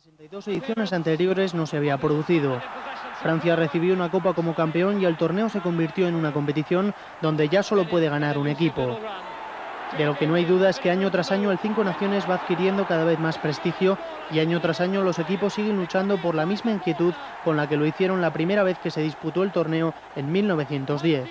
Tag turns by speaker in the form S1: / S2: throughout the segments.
S1: 62 ediciones anteriores no se había producido. Francia recibió una copa como campeón y el torneo se convirtió en una competición donde ya solo puede ganar un equipo. De lo que no hay duda es que año tras año el Cinco Naciones va adquiriendo cada vez más prestigio y año tras año los equipos siguen luchando por la misma inquietud con la que lo hicieron la primera vez que se disputó el torneo en 1910.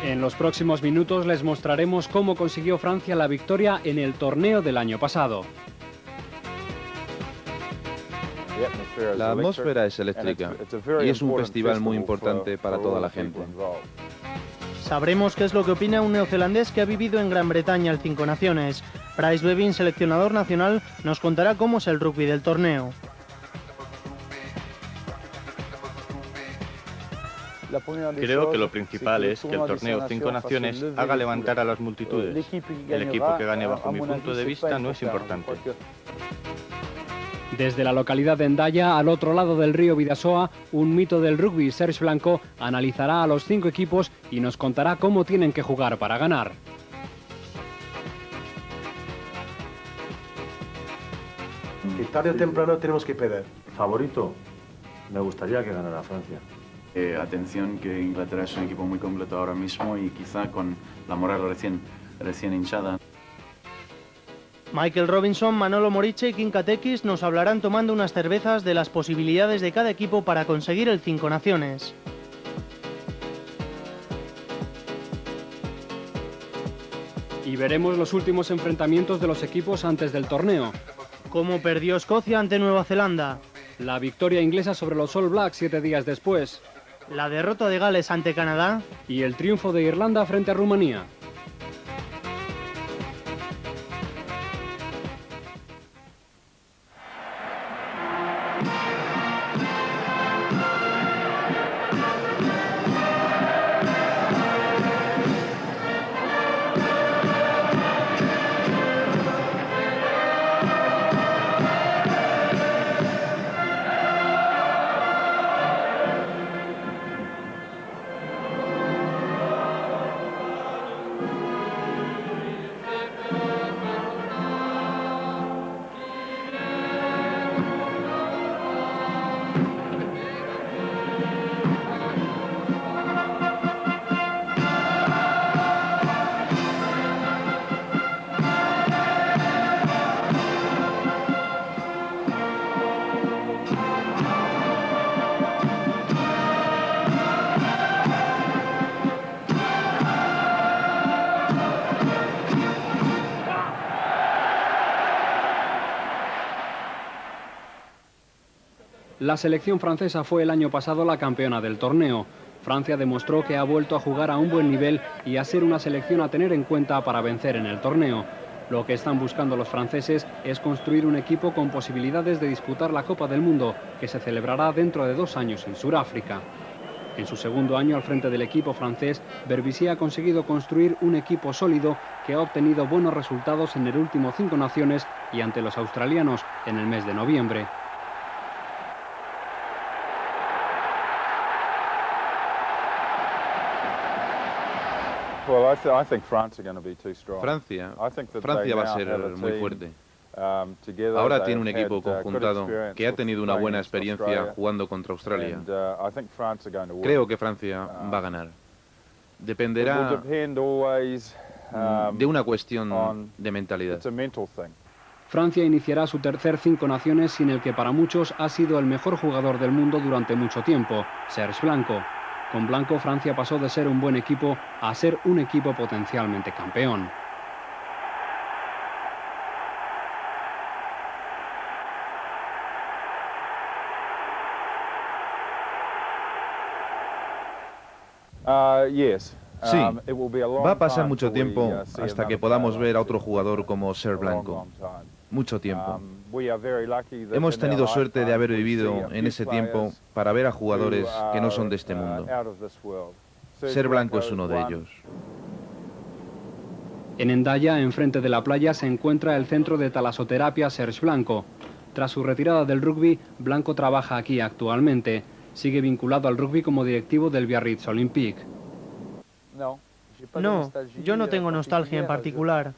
S2: En los próximos minutos les mostraremos cómo consiguió Francia la victoria en el torneo del año pasado.
S3: La atmósfera es eléctrica y es un festival muy importante para toda la gente.
S1: Sabremos qué es lo que opina un neozelandés que ha vivido en Gran Bretaña el Cinco Naciones. Bryce Bevin, seleccionador nacional, nos contará cómo es el rugby del torneo.
S4: Creo que lo principal es que el torneo Cinco Naciones haga levantar a las multitudes. El equipo que gane, bajo mi punto de vista, no es importante.
S2: Desde la localidad de Hendaya, al otro lado del río Bidasoa, un mito del rugby, Serge Blanco, analizará a los 5 equipos y nos contará cómo tienen que jugar para ganar.
S5: Que tarde o temprano tenemos que perder.
S6: Favorito, me gustaría que ganara Francia.
S7: Atención, que Inglaterra es un equipo muy completo ahora mismo y quizá con la moral recién hinchada.
S1: Michael Robinson, Manolo Moriche y Kim Katekis nos hablarán tomando unas cervezas de las posibilidades de cada equipo para conseguir el Cinco Naciones.
S2: Y veremos los últimos enfrentamientos de los equipos antes del torneo.
S1: ¿Cómo perdió Escocia ante Nueva Zelanda?
S2: La victoria inglesa sobre los All Blacks 7 días después.
S1: La derrota de Gales ante Canadá.
S2: Y el triunfo de Irlanda frente a Rumanía. La selección francesa fue el año pasado la campeona del torneo. Francia demostró que ha vuelto a jugar a un buen nivel y a ser una selección a tener en cuenta para vencer en el torneo. Lo que están buscando los franceses es construir un equipo con posibilidades de disputar la Copa del Mundo, que se celebrará dentro de 2 años en Sudáfrica. En su segundo año al frente del equipo francés, Berbizier ha conseguido construir un equipo sólido que ha obtenido buenos resultados en el último Cinco Naciones y ante los australianos en el mes de noviembre.
S3: Francia va a ser muy fuerte. Ahora tiene un equipo conjuntado que ha tenido una buena experiencia jugando contra Australia. Creo que Francia va a ganar. Dependerá de una cuestión de mentalidad.
S2: Francia iniciará su tercer Cinco Naciones sin el que para muchos ha sido el mejor jugador del mundo durante mucho tiempo, Serge Blanco. Con Blanco, Francia pasó de ser un buen equipo a ser un equipo potencialmente campeón.
S3: Sí, va a pasar mucho tiempo hasta que podamos ver a otro jugador como Serge Blanco. Mucho tiempo. Hemos tenido suerte de haber vivido en ese tiempo para ver a jugadores que no son de este mundo. Serge Blanco es uno de ellos.
S2: En Hendaya, enfrente de la playa, se encuentra el centro de talasoterapia Serge Blanco. Tras su retirada del rugby, Blanco trabaja aquí actualmente. Sigue vinculado al rugby como directivo del Biarritz Olympique.
S1: No, yo no tengo nostalgia en particular.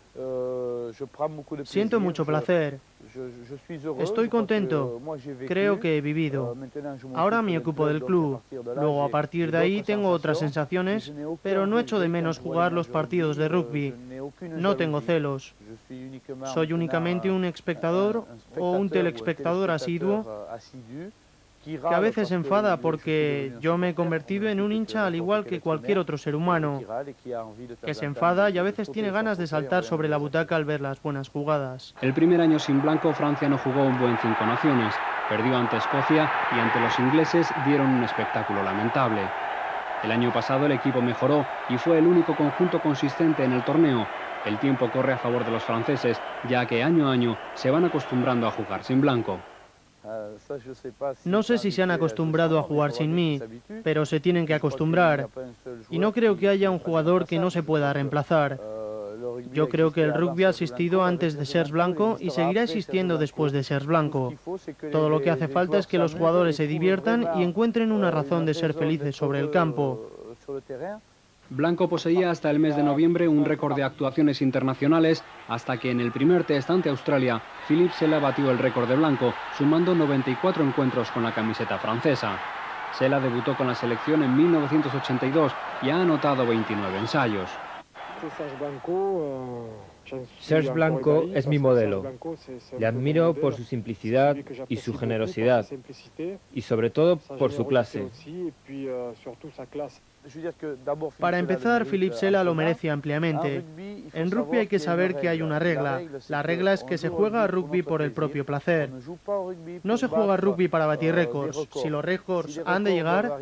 S1: Siento mucho placer. Estoy contento. Creo que he vivido. Ahora me ocupo del club. Luego, a partir de ahí, tengo otras sensaciones, pero no echo de menos jugar los partidos de rugby. No tengo celos. Soy únicamente un espectador o un telespectador asiduo que a veces se enfada porque yo me he convertido en un hincha al igual que cualquier otro ser humano, que se enfada y a veces tiene ganas de saltar sobre la butaca al ver las buenas jugadas.
S2: El primer año sin Blanco, Francia no jugó un buen Cinco Naciones. Perdió ante Escocia y ante los ingleses dieron un espectáculo lamentable. El año pasado el equipo mejoró y fue el único conjunto consistente en el torneo. El tiempo corre a favor de los franceses, ya que año a año se van acostumbrando a jugar sin Blanco.
S1: No sé si se han acostumbrado a jugar sin mí, pero se tienen que acostumbrar. Y no creo que haya un jugador que no se pueda reemplazar. Yo creo que el rugby ha existido antes de Serge Blanco y seguirá existiendo después de Serge Blanco. Todo lo que hace falta es que los jugadores se diviertan y encuentren una razón de ser felices sobre el campo.
S2: Blanco poseía hasta el mes de noviembre un récord de actuaciones internacionales, hasta que en el primer test ante Australia, Philippe Sella batió el récord de Blanco, sumando 94 encuentros con la camiseta francesa. Sella debutó con la selección en 1982 y ha anotado 29 ensayos.
S8: Serge Blanco es mi modelo. Le admiro por su simplicidad y su generosidad, y sobre todo por su clase.
S1: Para empezar, Philippe Sella lo merece ampliamente. En rugby hay que saber que hay una regla. La regla es que se juega a rugby por el propio placer. No se juega a rugby para batir récords. Si los récords han de llegar,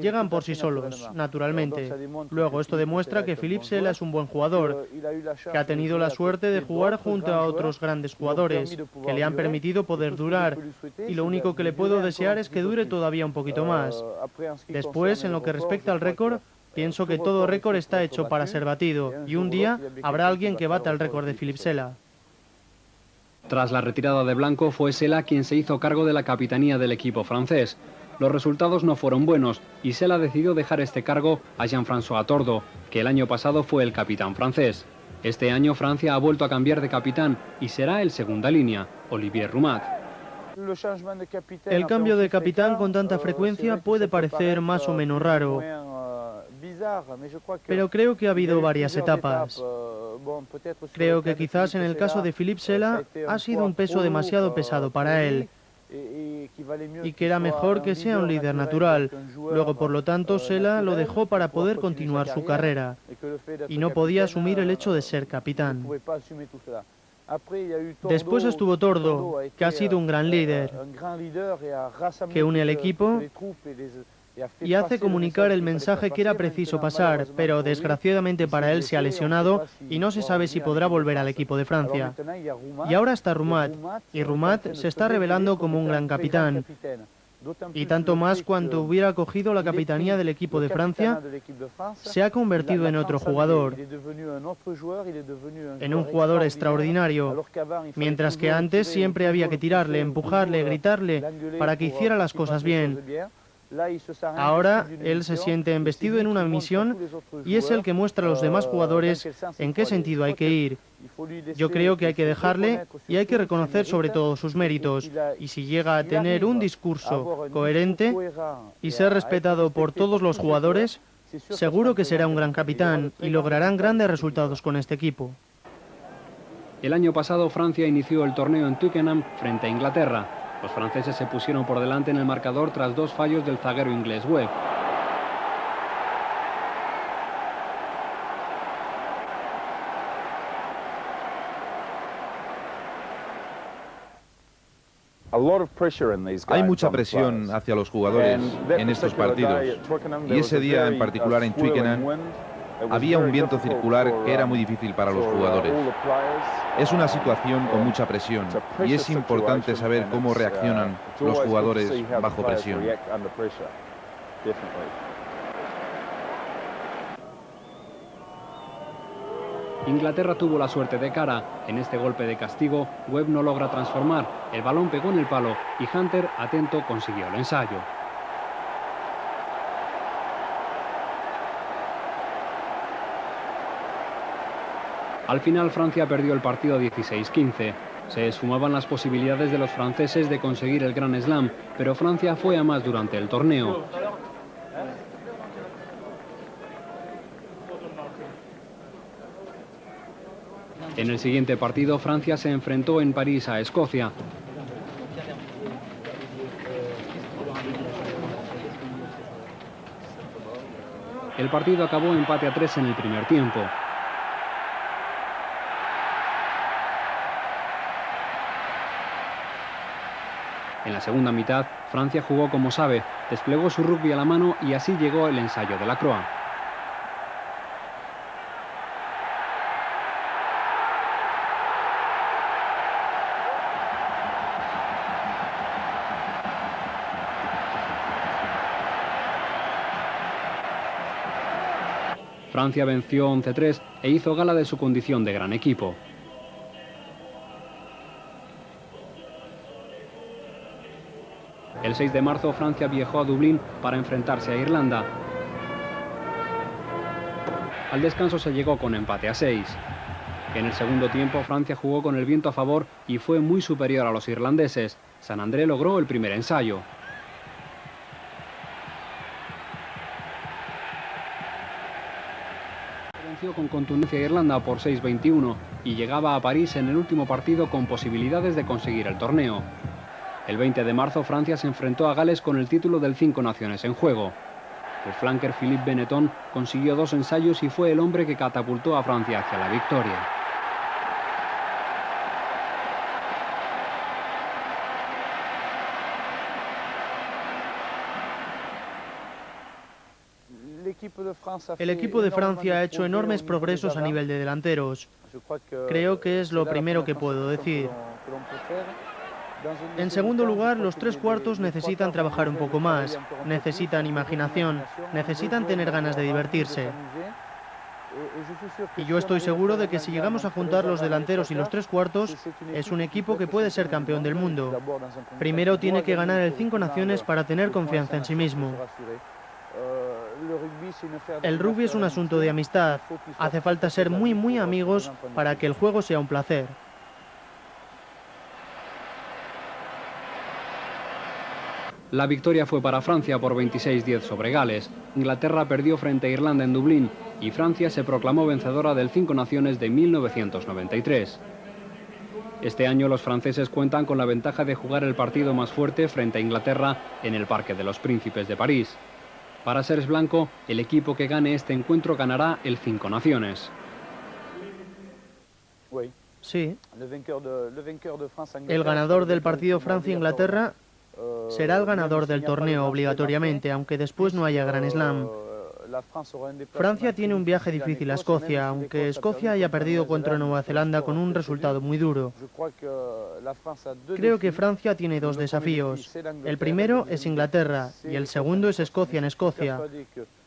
S1: llegan por sí solos, naturalmente. Luego, esto demuestra que Philippe Sella es un buen jugador, que ha tenido la suerte de jugar junto a otros grandes jugadores, que le han permitido poder durar, y lo único que le puedo desear es que dure todavía un poquito más. Después, en lo que respecta al récord, pienso que todo récord está hecho para ser batido, y un día habrá alguien que bata el récord de Philippe Sella.
S2: Tras la retirada de Blanco, fue Sella quien se hizo cargo de la capitanía del equipo francés. Los resultados no fueron buenos y Sella decidió dejar este cargo a Jean-François Tordo, que el año pasado fue el capitán francés. Este año Francia ha vuelto a cambiar de capitán y será el segunda línea, Olivier Roumat.
S1: El cambio de capitán con tanta frecuencia puede parecer más o menos raro, pero creo que ha habido varias etapas. Creo que quizás en el caso de Philippe Sella ha sido un peso demasiado pesado para él y que era mejor que sea un líder natural. Luego, por lo tanto, Sella lo dejó para poder continuar su carrera y no podía asumir el hecho de ser capitán. Después estuvo Tordo, que ha sido un gran líder, que une al equipo y hace comunicar el mensaje que era preciso pasar, pero desgraciadamente para él se ha lesionado y no se sabe si podrá volver al equipo de Francia. Y ahora está Roumat, y Roumat se está revelando como un gran capitán. Y tanto más cuando hubiera cogido la capitanía del equipo de Francia, se ha convertido en otro jugador, en un jugador extraordinario, mientras que antes siempre había que tirarle, empujarle, gritarle para que hiciera las cosas bien. Ahora él se siente embestido en una misión y es el que muestra a los demás jugadores en qué sentido hay que ir. Yo creo que hay que dejarle y hay que reconocer sobre todo sus méritos. Y si llega a tener un discurso coherente y ser respetado por todos los jugadores, seguro que será un gran capitán y lograrán grandes resultados con este equipo.
S2: El año pasado Francia inició el torneo en Twickenham frente a Inglaterra. Los franceses se pusieron por delante en el marcador tras dos fallos del zaguero inglés Webb.
S3: Hay mucha presión hacia los jugadores en estos partidos, y ese día en particular en Twickenham había un viento circular que era muy difícil para los jugadores. Es una situación con mucha presión y es importante saber cómo reaccionan los jugadores bajo presión.
S2: Inglaterra tuvo la suerte de cara. En este golpe de castigo, Webb no logra transformar. El balón pegó en el palo y Hunter, atento, consiguió el ensayo. Al final, Francia perdió el partido 16-15. Se esfumaban las posibilidades de los franceses de conseguir el Grand Slam, pero Francia fue a más durante el torneo. En el siguiente partido, Francia se enfrentó en París a Escocia. El partido acabó empate a 3 en el primer tiempo. En la segunda mitad, Francia jugó como sabe, desplegó su rugby a la mano y así llegó el ensayo de Lacroix. Francia venció 11-3 e hizo gala de su condición de gran equipo. El 6 de marzo Francia viajó a Dublín para enfrentarse a Irlanda. Al descanso se llegó con empate a 6. En el segundo tiempo Francia jugó con el viento a favor y fue muy superior a los irlandeses. San André logró el primer ensayo. Venció con contundencia a Irlanda por 6-21 y llegaba a París en el último partido con posibilidades de conseguir el torneo. El 20 de marzo Francia se enfrentó a Gales con el título del 5 naciones en juego. El flanker Philippe Benetton consiguió 2 ensayos y fue el hombre que catapultó a Francia hacia la victoria.
S1: El equipo de Francia ha hecho enormes progresos a nivel de delanteros. Creo que es lo primero que puedo decir. En segundo lugar, los 3 cuartos necesitan trabajar un poco más, necesitan imaginación, necesitan tener ganas de divertirse. Y yo estoy seguro de que si llegamos a juntar los delanteros y los 3 cuartos, es un equipo que puede ser campeón del mundo. Primero tiene que ganar el 5 naciones para tener confianza en sí mismo. El rugby es un asunto de amistad. Hace falta ser muy amigos para que el juego sea un placer.
S2: La victoria fue para Francia por 26-10 sobre Gales. Inglaterra perdió frente a Irlanda en Dublín y Francia se proclamó vencedora del 5 naciones de 1993. Este año los franceses cuentan con la ventaja de jugar el partido más fuerte frente a Inglaterra en el Parque de los Príncipes de París. Para Serge Blanco, el equipo que gane este encuentro ganará el 5 naciones.
S1: Sí. El ganador del partido Francia-Inglaterra será el ganador del torneo obligatoriamente, aunque después no haya Grand Slam. Francia tiene un viaje difícil a Escocia, aunque Escocia haya perdido contra Nueva Zelanda con un resultado muy duro. Creo que Francia tiene 2 desafíos. El primero es Inglaterra y el segundo es Escocia en Escocia.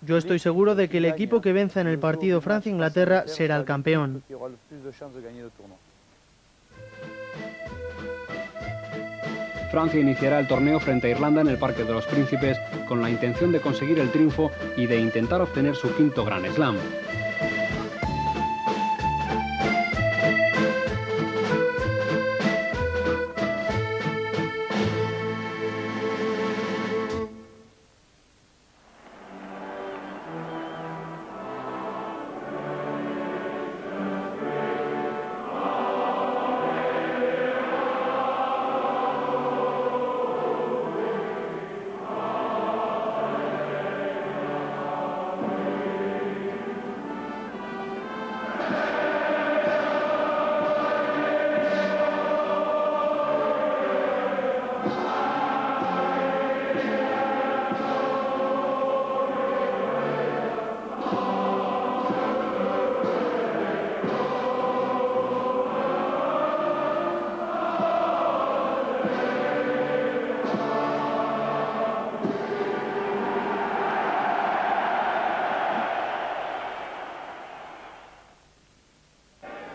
S1: Yo estoy seguro de que el equipo que venza en el partido Francia-Inglaterra será el campeón.
S2: Francia iniciará el torneo frente a Irlanda en el Parque de los Príncipes con la intención de conseguir el triunfo y de intentar obtener su 5º Grand Slam.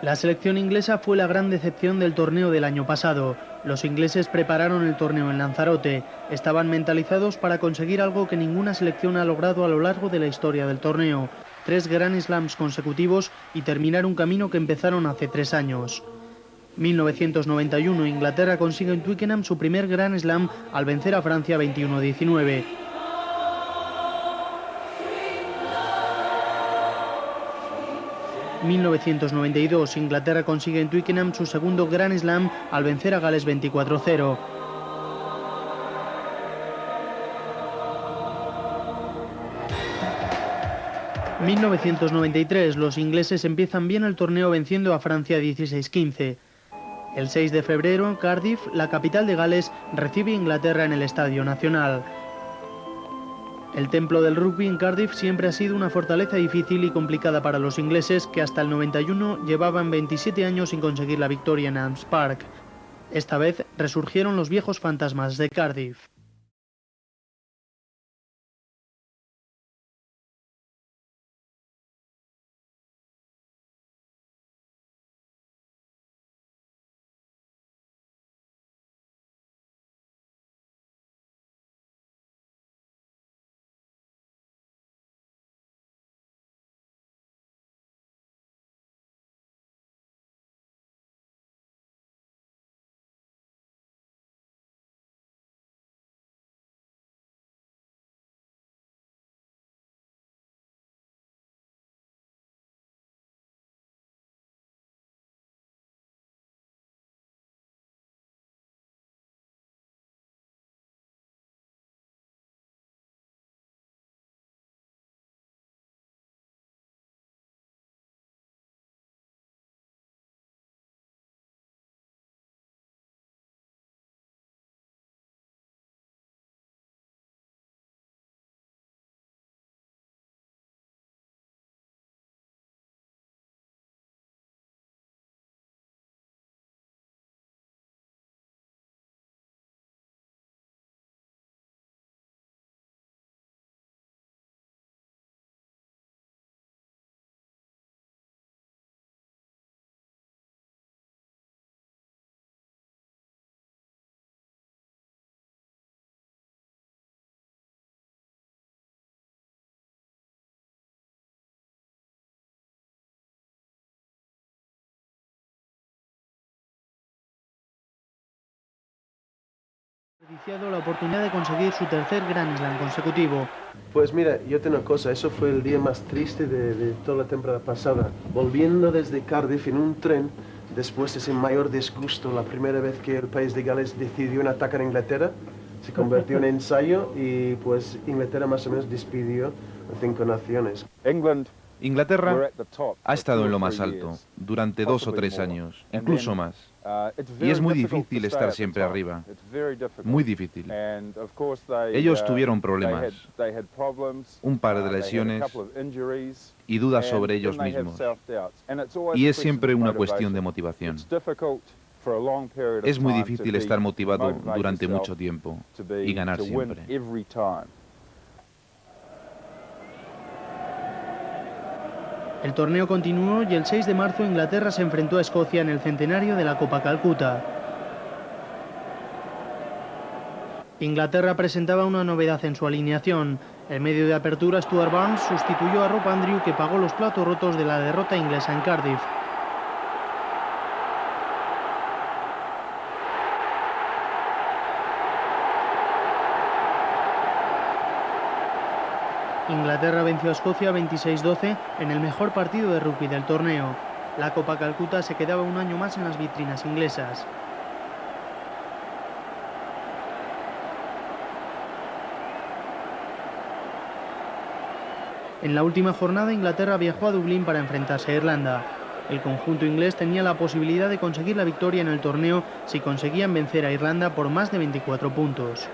S1: La selección inglesa fue la gran decepción del torneo del año pasado. Los ingleses prepararon el torneo en Lanzarote. Estaban mentalizados para conseguir algo que ninguna selección ha logrado a lo largo de la historia del torneo: 3 Grand Slams consecutivos y terminar un camino que empezaron hace 3 años. 1991, Inglaterra consigue en Twickenham su primer Grand Slam al vencer a Francia 21-19. 1992, Inglaterra consigue en Twickenham su segundo Grand Slam al vencer a Gales 24-0. En 1993, los ingleses empiezan bien el torneo venciendo a Francia 16-15. El 6 de febrero, en Cardiff, la capital de Gales, recibe a Inglaterra en el Estadio Nacional. El templo del rugby en Cardiff siempre ha sido una fortaleza difícil y complicada para los ingleses, que hasta el 91 llevaban 27 años sin conseguir la victoria en Adams Park. Esta vez resurgieron los viejos fantasmas de Cardiff. Desperdiciado la oportunidad de conseguir su tercer Grand Slam consecutivo.
S5: Pues mira, yo tengo una cosa, eso fue el día más triste de toda la temporada pasada. Volviendo desde Cardiff en un tren, después de ese mayor disgusto, la primera vez que el país de Gales decidió en atacar a Inglaterra, se convirtió en ensayo y pues Inglaterra más o menos despidió a 5 naciones.
S3: Inglaterra ha estado en lo más alto durante 2 o 3 años, incluso más. Y es muy difícil estar siempre arriba, muy difícil. Ellos tuvieron problemas, un par de lesiones y dudas sobre ellos mismos. Y es siempre una cuestión de motivación. Es muy difícil estar motivado durante mucho tiempo y ganar siempre.
S1: El torneo continuó y el 6 de marzo Inglaterra se enfrentó a Escocia en el centenario de la Copa Calcuta. Inglaterra presentaba una novedad en su alineación. El medio de apertura Stuart Barnes sustituyó a Rob Andrew, que pagó los platos rotos de la derrota inglesa en Cardiff. Inglaterra venció a Escocia 26-12 en el mejor partido de rugby del torneo. La Copa Calcuta se quedaba un año más en las vitrinas inglesas. En la última jornada, Inglaterra viajó a Dublín para enfrentarse a Irlanda. El conjunto inglés tenía la posibilidad de conseguir la victoria en el torneo si conseguían vencer a Irlanda por más de 24 puntos.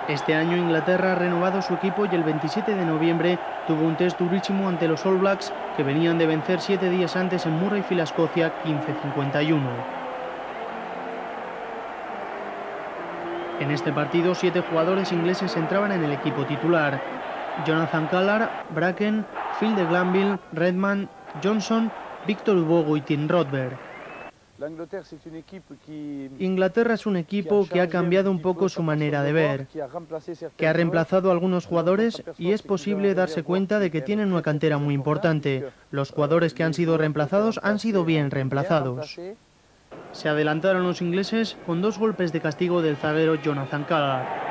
S1: Este año Inglaterra ha renovado su equipo y el 27 de noviembre tuvo un test durísimo ante los All Blacks, que venían de vencer 7 días antes en Murrayfield, Escocia, 15-51. En este partido 7 jugadores ingleses entraban en el equipo titular: Jonathan Callar, Bracken, Phil de Glanville, Redman, Johnson, Victor Ubogo y Tim Rodberg. Inglaterra es un equipo que ha cambiado un poco su manera de ver, que ha reemplazado a algunos jugadores y es posible darse cuenta de que tienen una cantera muy importante. Los jugadores que han sido reemplazados han sido bien reemplazados. Se adelantaron los ingleses con 2 golpes de castigo del zaguero Jonathan Callar.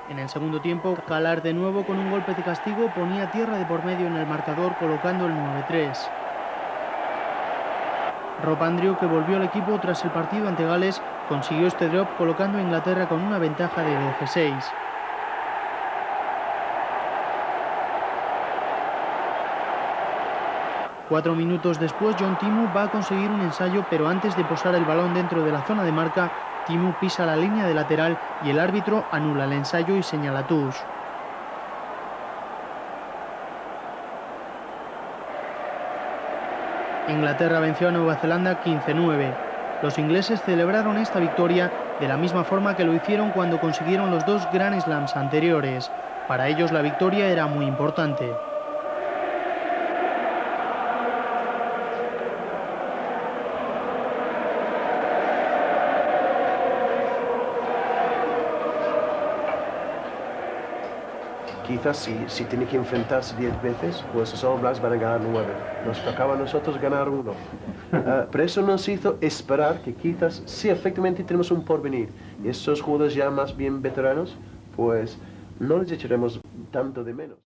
S1: En el segundo tiempo, Callar de nuevo con un golpe de castigo ponía tierra de por medio en el marcador, colocando el 9-3. Rob Andrew, que volvió al equipo tras el partido ante Gales, consiguió este drop colocando a Inglaterra con una ventaja de 12-6. Cuatro minutos después, John Timu va a conseguir un ensayo, pero antes de posar el balón dentro de la zona de marca, Timu pisa la línea de lateral y el árbitro anula el ensayo y señala touch. Inglaterra venció a Nueva Zelanda 15-9. Los ingleses celebraron esta victoria de la misma forma que lo hicieron cuando consiguieron los 2 Grand Slams anteriores. Para ellos la victoria era muy importante.
S5: Quizás si tiene que enfrentarse 10 veces, pues los All Blacks van a ganar 9. Nos tocaba a nosotros ganar 1. Pero eso nos hizo esperar que quizás, sí, efectivamente tenemos un porvenir. Y esos jugadores ya más bien veteranos, pues no les echaremos tanto de menos.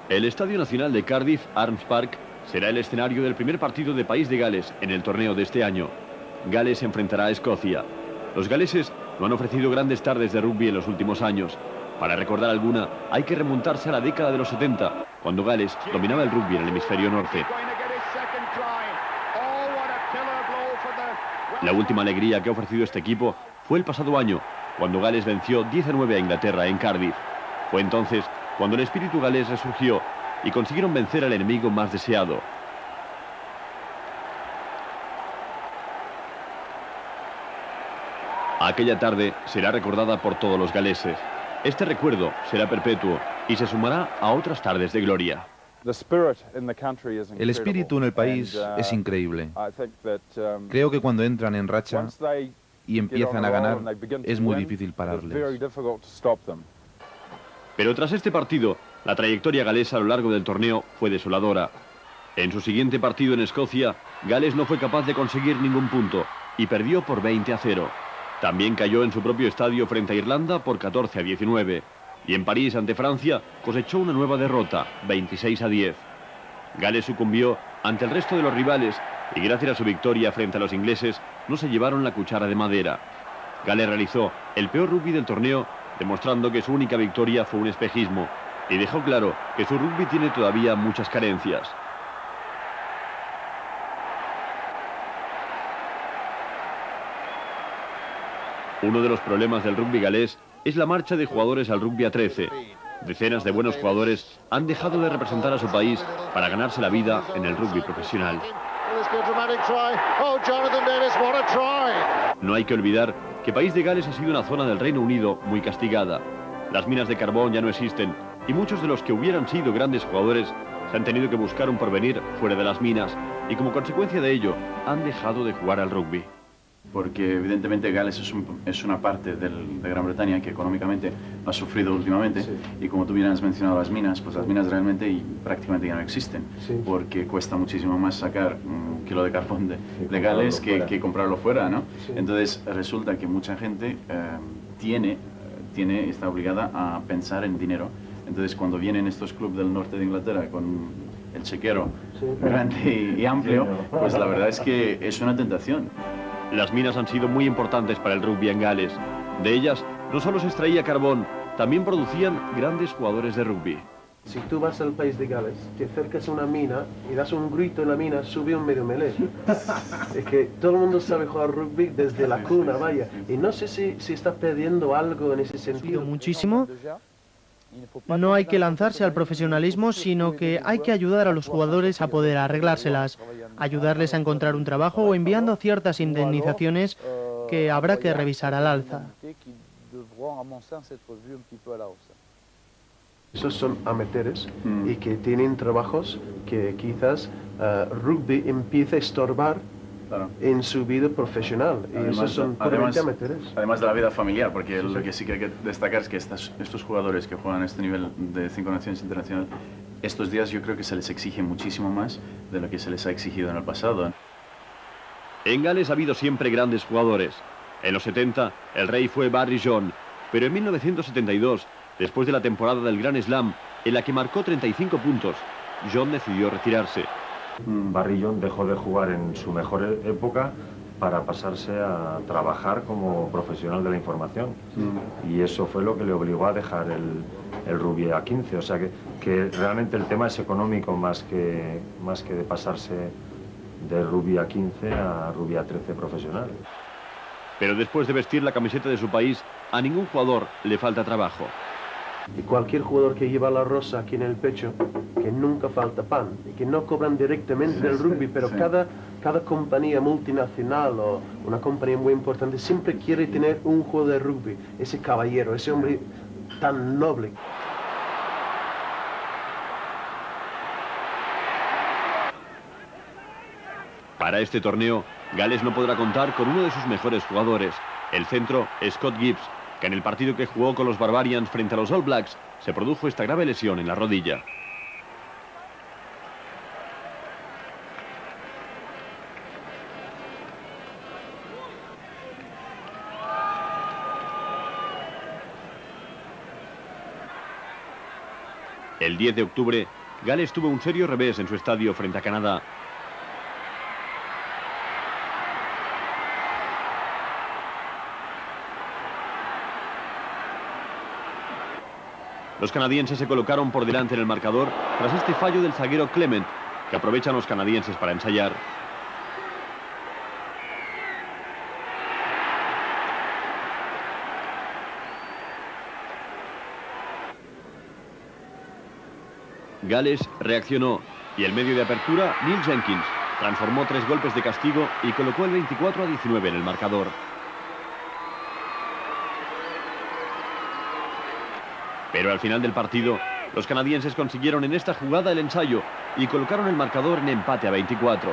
S9: El Estadio Nacional de Cardiff, Arms Park, será el escenario del primer partido de País de Gales en el torneo de este año. Gales enfrentará a Escocia. Los galeses no han ofrecido grandes tardes de rugby en los últimos años. Para recordar alguna, hay que remontarse a la década de los 70, cuando Gales dominaba el rugby en el hemisferio norte. La última alegría que ha ofrecido este equipo fue el pasado año, cuando Gales venció 10-9 a Inglaterra en Cardiff. Fue entonces cuando el espíritu galés resurgió y consiguieron vencer al enemigo más deseado. Aquella tarde será recordada por todos los galeses. Este recuerdo será perpetuo y se sumará a otras tardes de gloria.
S3: El espíritu en el país es increíble. Creo que cuando entran en racha y empiezan a ganar, es muy difícil pararles.
S9: Pero tras este partido, la trayectoria galesa a lo largo del torneo fue desoladora. En su siguiente partido en Escocia, Gales no fue capaz de conseguir ningún punto y perdió por 20-0. También cayó en su propio estadio frente a Irlanda por 14-19. Y en París, ante Francia, cosechó una nueva derrota, 26-10. Gales sucumbió ante el resto de los rivales y gracias a su victoria frente a los ingleses, no se llevaron la cuchara de madera. Gales realizó el peor rugby del torneo, demostrando que su única victoria fue un espejismo, y dejó claro que su rugby tiene todavía muchas carencias. Uno de los problemas del rugby galés es la marcha de jugadores al rugby a 13. Decenas de buenos jugadores han dejado de representar a su país para ganarse la vida en el rugby profesional. No hay que olvidar que País de Gales ha sido una zona del Reino Unido muy castigada. Las minas de carbón ya no existen y muchos de los que hubieran sido grandes jugadores se han tenido que buscar un porvenir fuera de las minas y como consecuencia de ello han dejado de jugar al rugby.
S7: Porque evidentemente Gales es una parte de Gran Bretaña que económicamente ha sufrido últimamente, sí. Y como tú bien has mencionado las minas, pues las minas realmente prácticamente ya no existen, sí. Porque cuesta muchísimo más sacar un kilo de carbón de Gales que comprarlo fuera, ¿no? Sí. Entonces resulta que mucha gente está obligada a pensar en dinero. Entonces cuando vienen estos clubes del norte de Inglaterra con el chequero grande y amplio, pues la verdad es que es una tentación.
S9: Las minas han sido muy importantes para el rugby en Gales. De ellas, no solo se extraía carbón, también producían grandes jugadores de rugby.
S5: Si tú vas al País de Gales, te acercas a una mina y das un grito en la mina, sube un medio melé. Es que todo el mundo sabe jugar rugby desde la cuna, vaya. Y no sé si está perdiendo algo en ese sentido.
S1: Muchísimo. No hay que lanzarse al profesionalismo, sino que hay que ayudar a los jugadores a poder arreglárselas, ayudarles a encontrar un trabajo o enviando ciertas indemnizaciones que habrá que revisar al alza.
S5: Esos son amateurs y que tienen trabajos que quizás rugby empieza a estorbar. Claro. En su vida profesional. Y esos son puramente amateurs.
S7: Además de la vida familiar, porque lo que sí que hay que destacar es que estos jugadores que juegan a este nivel de 5 naciones internacional, estos días yo creo que se les exige muchísimo más de lo que se les ha exigido en el pasado.
S9: En Gales ha habido siempre grandes jugadores. En los 70 el rey fue Barry John, pero en 1972, después de la temporada del Grand Slam, en la que marcó 35 puntos, John decidió retirarse.
S6: Barry John dejó de jugar en su mejor época para pasarse a trabajar como profesional de la información. Y eso fue lo que le obligó a dejar el rugby a 15. O sea que realmente el tema es económico más que de pasarse de rugby a 15 a rugby a 13 profesional.
S9: Pero después de vestir la camiseta de su país, a ningún jugador le falta trabajo.
S5: Y cualquier jugador que lleva la rosa aquí en el pecho, que nunca falta pan, y que no cobran directamente del rugby, pero cada compañía multinacional o una compañía muy importante siempre quiere tener un jugador de rugby, ese caballero, ese hombre tan noble.
S9: Para este torneo, Gales no podrá contar con uno de sus mejores jugadores, el centro Scott Gibbs, que en el partido que jugó con los Barbarians frente a los All Blacks se produjo esta grave lesión en la rodilla. El 10 de octubre, Gales tuvo un serio revés en su estadio frente a Canadá. Los canadienses se colocaron por delante en el marcador tras este fallo del zaguero Clement, que aprovechan los canadienses para ensayar. Gales reaccionó y el medio de apertura, Neil Jenkins, transformó 3 golpes de castigo y colocó el 24-19 en el marcador. Pero al final del partido, los canadienses consiguieron en esta jugada el ensayo y colocaron el marcador en empate a 24.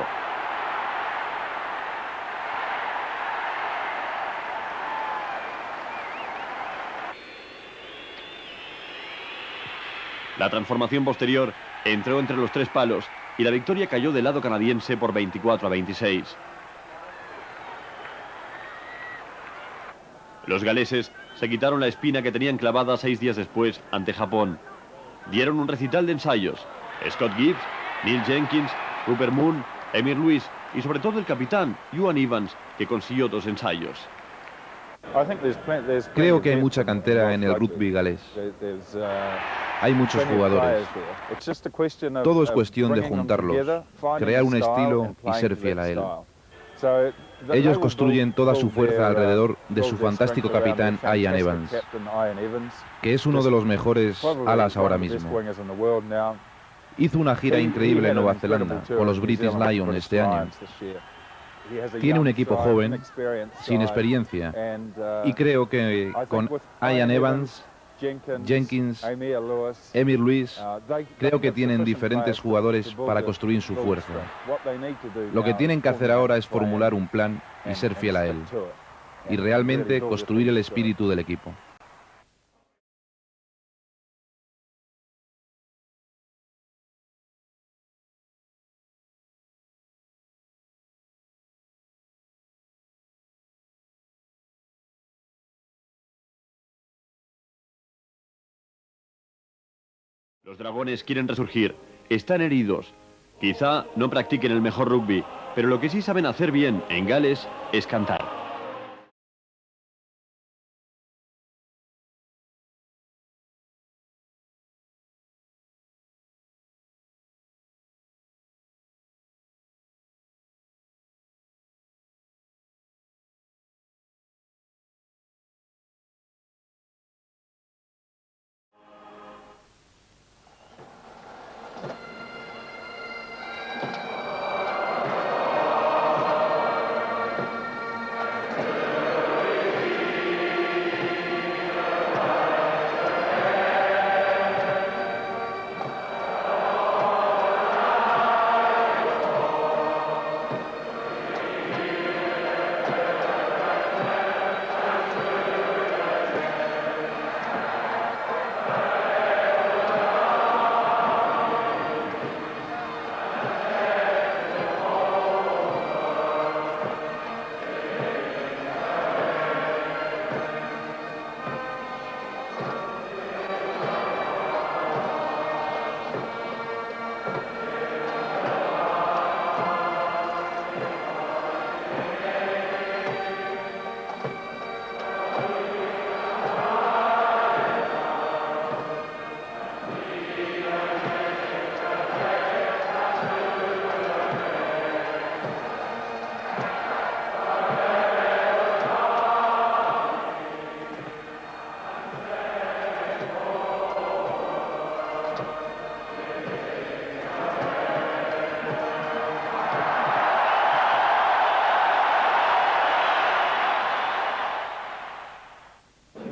S9: La transformación posterior entró entre los tres palos y la victoria cayó del lado canadiense por 24 a 26. Los galeses se quitaron la espina que tenían clavada 6 días después ante Japón. Dieron un recital de ensayos. Scott Gibbs, Neil Jenkins, Rupert Moon, Emir Lewis y sobre todo el capitán, Ewan Evans, que consiguió 2 ensayos.
S3: Creo que hay mucha cantera en el rugby galés. Hay muchos jugadores. Todo es cuestión de juntarlos, crear un estilo y ser fiel a él. Ellos construyen toda su fuerza alrededor de su fantástico capitán Ian Evans, que es uno de los mejores alas ahora mismo. Hizo una gira increíble en Nueva Zelanda con los British Lions este año. Tiene un equipo joven, sin experiencia, y creo que con Ian Evans, Jenkins, Emir Lewis, creo que tienen diferentes jugadores para construir su fuerza. Lo que tienen que hacer ahora es formular un plan y ser fiel a él, y realmente construir el espíritu del equipo.
S9: Los dragones quieren resurgir, están heridos. Quizá no practiquen el mejor rugby, pero lo que sí saben hacer bien en Gales es cantar.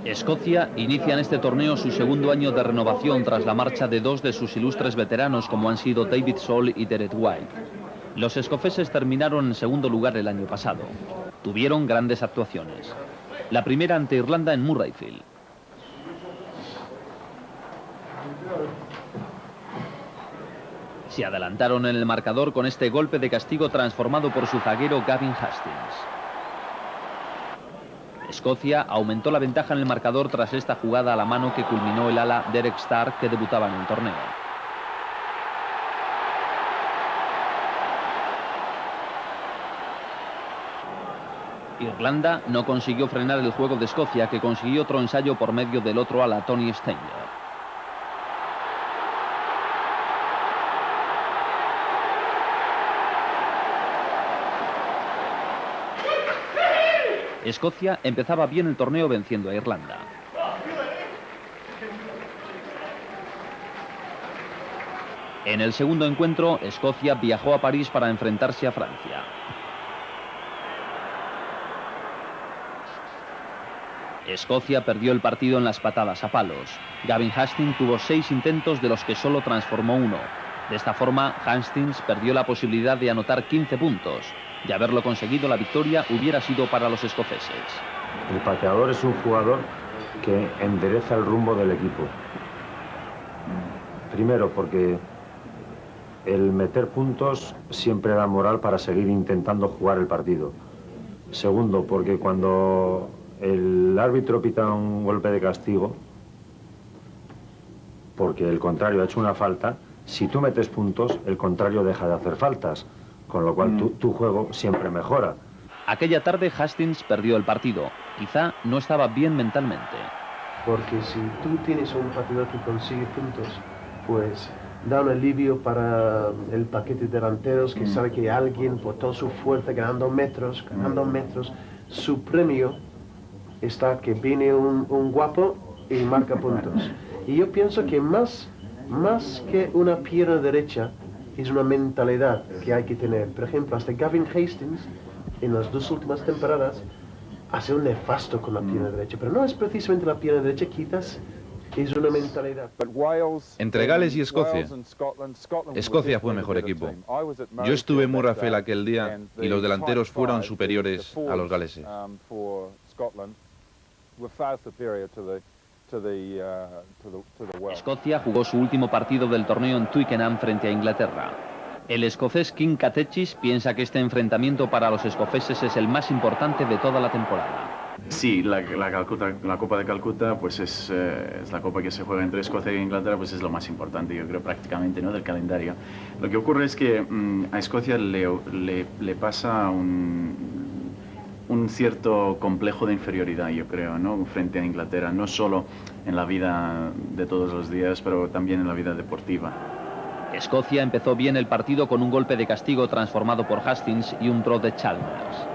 S10: Escocia inicia en este torneo su segundo año de renovación tras la marcha de 2 de sus ilustres veteranos como han sido David Soul y Derek White. Los escoceses terminaron en segundo lugar el año pasado. Tuvieron grandes actuaciones. La primera ante Irlanda en Murrayfield. Se adelantaron en el marcador con este golpe de castigo transformado por su zaguero Gavin Hastings. Escocia aumentó la ventaja en el marcador tras esta jugada a la mano que culminó el ala Derek Stark, que debutaba en el torneo. Irlanda no consiguió frenar el juego de Escocia, que consiguió otro ensayo por medio del otro ala, Tony Stenger. Escocia empezaba bien el torneo venciendo a Irlanda. En el segundo encuentro, Escocia viajó a París para enfrentarse a Francia. Escocia perdió el partido en las patadas a palos. Gavin Hastings tuvo 6 intentos, de los que solo transformó 1. De esta forma, Hastings perdió la posibilidad de anotar 15 puntos. De haberlo conseguido, la victoria hubiera sido para los escoceses.
S6: El pateador es un jugador que endereza el rumbo del equipo. Primero, porque el meter puntos siempre da moral para seguir intentando jugar el partido. Segundo, porque cuando el árbitro pita un golpe de castigo, porque el contrario ha hecho una falta, si tú metes puntos, el contrario deja de hacer faltas, con lo cual tu juego siempre mejora.
S10: Aquella tarde Hastings perdió el partido. Quizá no estaba bien mentalmente.
S5: Porque si tú tienes un pateador que consigue puntos, pues da un alivio para el paquete de delanteros, que sabe que alguien, por toda su fuerza, ganando metros, su premio está que viene un guapo y marca puntos. Y yo pienso que más que una pierna derecha, es una mentalidad que hay que tener. Por ejemplo, hasta Gavin Hastings, en las 2 últimas temporadas, ha sido nefasto con la pierna derecha. Pero no es precisamente la pierna derecha, quizás es una mentalidad.
S3: Entre Gales y Escocia, Escocia fue mejor equipo. Yo estuve en Murrayfield aquel día y los delanteros fueron superiores a los galeses.
S10: Escocia jugó su último partido del torneo en Twickenham frente a Inglaterra. El escocés King Katechis piensa que este enfrentamiento para los escoceses es el más importante de toda la temporada.
S7: Sí, la Copa de Calcuta pues es la copa que se juega entre Escocia e Inglaterra, pues es lo más importante, yo creo, prácticamente, ¿no?, del calendario. Lo que ocurre es que a Escocia le pasa un cierto complejo de inferioridad, yo creo, ¿no?, frente a Inglaterra, no solo en la vida de todos los días, pero también en la vida deportiva.
S10: Escocia empezó bien el partido con un golpe de castigo transformado por Hastings y un throw de Chalmers.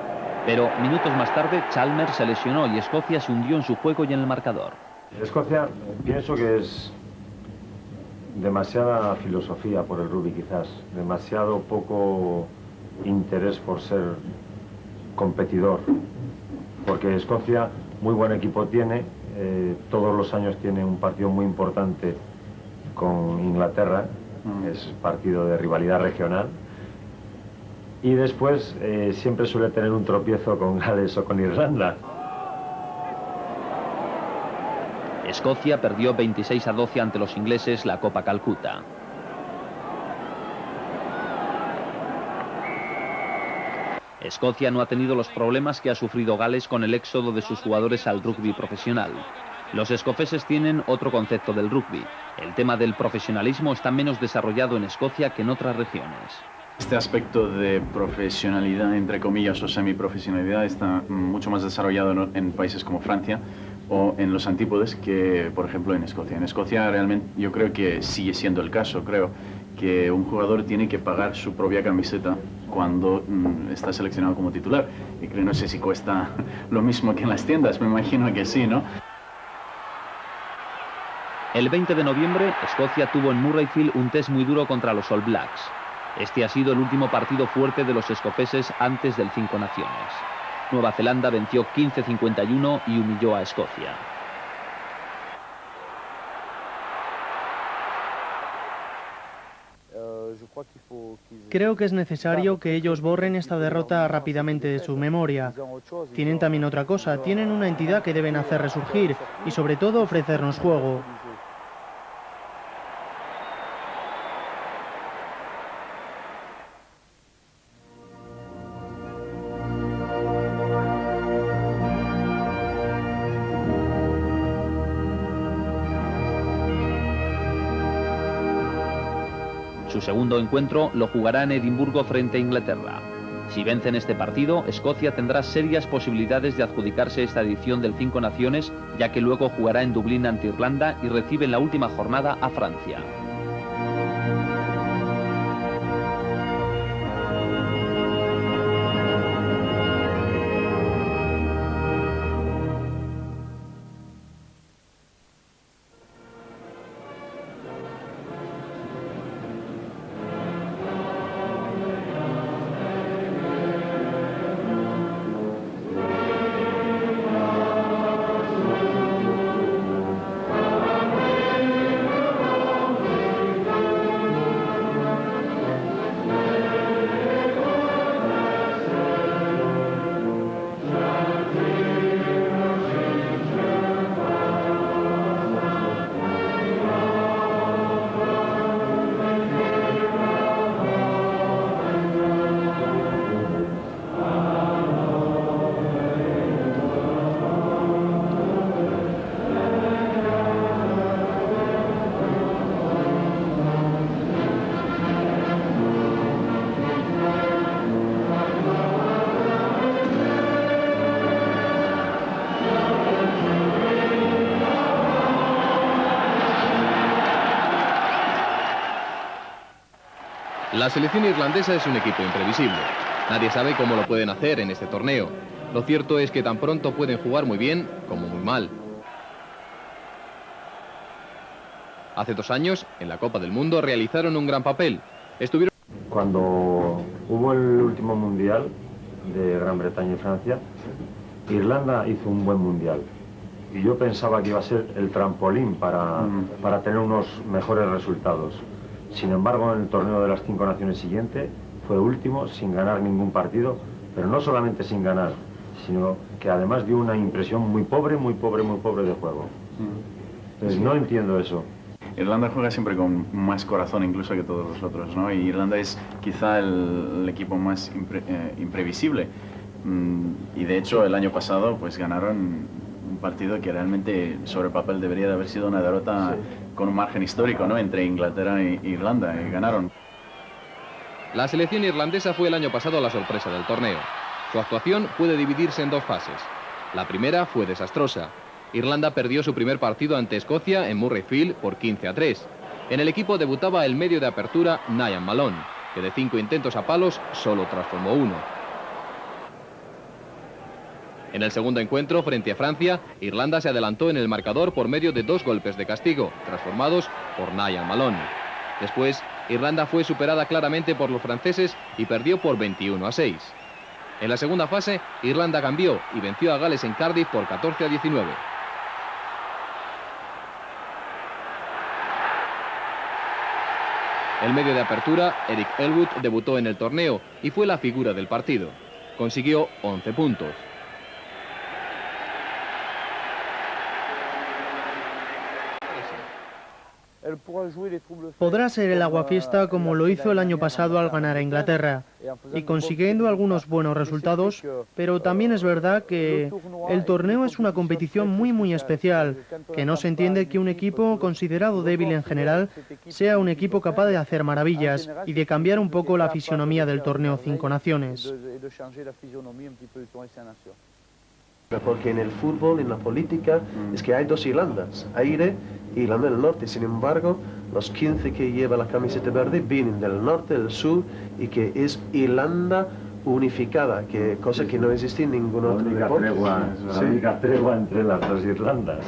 S10: Pero minutos más tarde, Chalmers se lesionó y Escocia se hundió en su juego y en el marcador.
S6: Escocia, pienso que es demasiada filosofía por el rugby, quizás. Demasiado poco interés por ser competidor. Porque Escocia, muy buen equipo tiene, todos los años tiene un partido muy importante con Inglaterra, es partido de rivalidad regional. Y después siempre suele tener un tropiezo con Gales o con Irlanda.
S10: Escocia perdió 26-12 ante los ingleses la Copa Calcuta. Escocia no ha tenido los problemas que ha sufrido Gales con el éxodo de sus jugadores al rugby profesional. Los escoceses tienen otro concepto del rugby. El tema del profesionalismo está menos desarrollado en Escocia que en otras regiones.
S7: Este aspecto de profesionalidad, entre comillas, o semiprofesionalidad, está mucho más desarrollado en países como Francia o en los antípodes que, por ejemplo, en Escocia. En Escocia realmente yo creo que sigue siendo el caso, creo que un jugador tiene que pagar su propia camiseta cuando está seleccionado como titular. Y creo, no sé si cuesta lo mismo que en las tiendas, me imagino que sí, ¿no?
S10: El 20 de noviembre, Escocia tuvo en Murrayfield un test muy duro contra los All Blacks. Este ha sido el último partido fuerte de los escoceses antes del 5 Naciones. Nueva Zelanda venció 15-51 y humilló a Escocia.
S1: Creo que es necesario que ellos borren esta derrota rápidamente de su memoria. Tienen también otra cosa, tienen una entidad que deben hacer resurgir y sobre todo ofrecernos juego.
S10: Su segundo encuentro lo jugará en Edimburgo frente a Inglaterra. Si vencen este partido, Escocia tendrá serias posibilidades de adjudicarse esta edición del 5 Naciones, ya que luego jugará en Dublín ante Irlanda y recibe en la última jornada a Francia.
S11: La selección irlandesa es un equipo imprevisible. Nadie sabe cómo lo pueden hacer en este torneo. Lo cierto es que tan pronto pueden jugar muy bien como muy mal. Hace 2 años, en la Copa del Mundo, realizaron un gran papel.
S6: Cuando hubo el último mundial de Gran Bretaña y Francia, Irlanda hizo un buen mundial. Y yo pensaba que iba a ser el trampolín para tener unos mejores resultados. Sin embargo, en el torneo de las 5 naciones siguiente, fue último sin ganar ningún partido, pero no solamente sin ganar, sino que además dio una impresión muy pobre de juego. Entonces, no entiendo eso.
S7: Irlanda juega siempre con más corazón incluso que todos los otros, ¿no? Y Irlanda es quizá el equipo más imprevisible. Y de hecho el año pasado pues ganaron un partido que realmente sobre el papel debería de haber sido una derrota con un margen histórico, ¿no? Entre Inglaterra e Irlanda, y ganaron.
S11: La selección irlandesa fue el año pasado la sorpresa del torneo. Su actuación puede dividirse en 2 fases. La primera fue desastrosa. Irlanda perdió su primer partido ante Escocia en Murrayfield por 15-3. En el equipo debutaba el medio de apertura Niall Malone, que de 5 intentos a palos solo transformó 1. En el segundo encuentro, frente a Francia, Irlanda se adelantó en el marcador por medio de 2 golpes de castigo, transformados por Niall Malone. Después, Irlanda fue superada claramente por los franceses y perdió por 21-6. En la segunda fase, Irlanda cambió y venció a Gales en Cardiff por 14-19. El medio de apertura, Eric Elwood, debutó en el torneo y fue la figura del partido. Consiguió 11 puntos.
S1: Podrá ser el aguafiesta como lo hizo el año pasado al ganar a Inglaterra y consiguiendo algunos buenos resultados, pero también es verdad que el torneo es una competición muy especial, que no se entiende que un equipo considerado débil en general sea un equipo capaz de hacer maravillas y de cambiar un poco la fisonomía del torneo 5 naciones.
S5: Porque en el fútbol, en la política, es que hay 2 Irlandas, Aire y Irlanda del Norte. Sin embargo, los 15 que lleva la camiseta verde vienen del norte, del sur, y que es Irlanda unificada, cosa que no existe en ningún otro deporte.
S6: La única tregua entre las 2 Irlandas.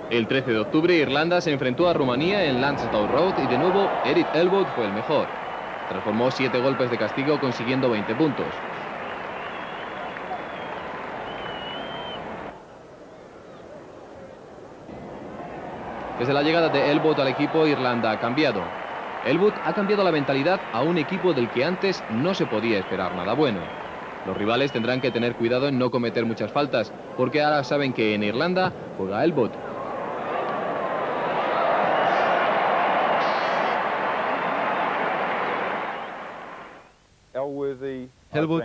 S11: El 13 de octubre, Irlanda se enfrentó a Rumanía en Lansdowne Road y de nuevo Eric Elwood fue el mejor. Transformó 7 golpes de castigo consiguiendo 20 puntos. Desde la llegada de Elwood al equipo, Irlanda ha cambiado. Elwood ha cambiado la mentalidad a un equipo del que antes no se podía esperar nada bueno. Los rivales tendrán que tener cuidado en no cometer muchas faltas, porque ahora saben que en Irlanda juega Elwood.
S3: Elwood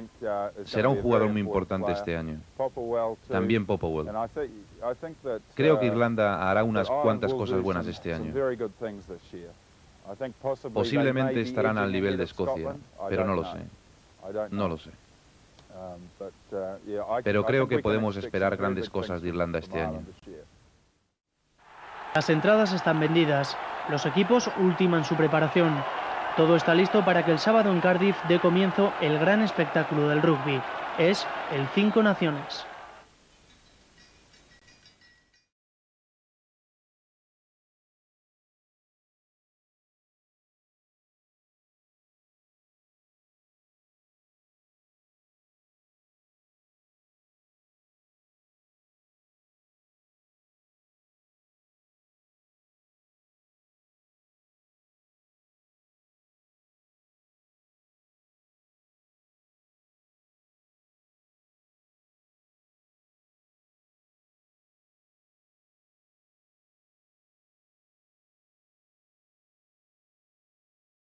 S3: será un jugador muy importante este año. También Popplewell. Creo que Irlanda hará unas cuantas cosas buenas este año. Posiblemente estarán al nivel de Escocia, pero no lo sé. No lo sé. Pero creo que podemos esperar grandes cosas de Irlanda este año.
S1: Las entradas están vendidas. Los equipos ultiman su preparación. Todo está listo para que el sábado en Cardiff dé comienzo el gran espectáculo del rugby. Es el 5 Naciones.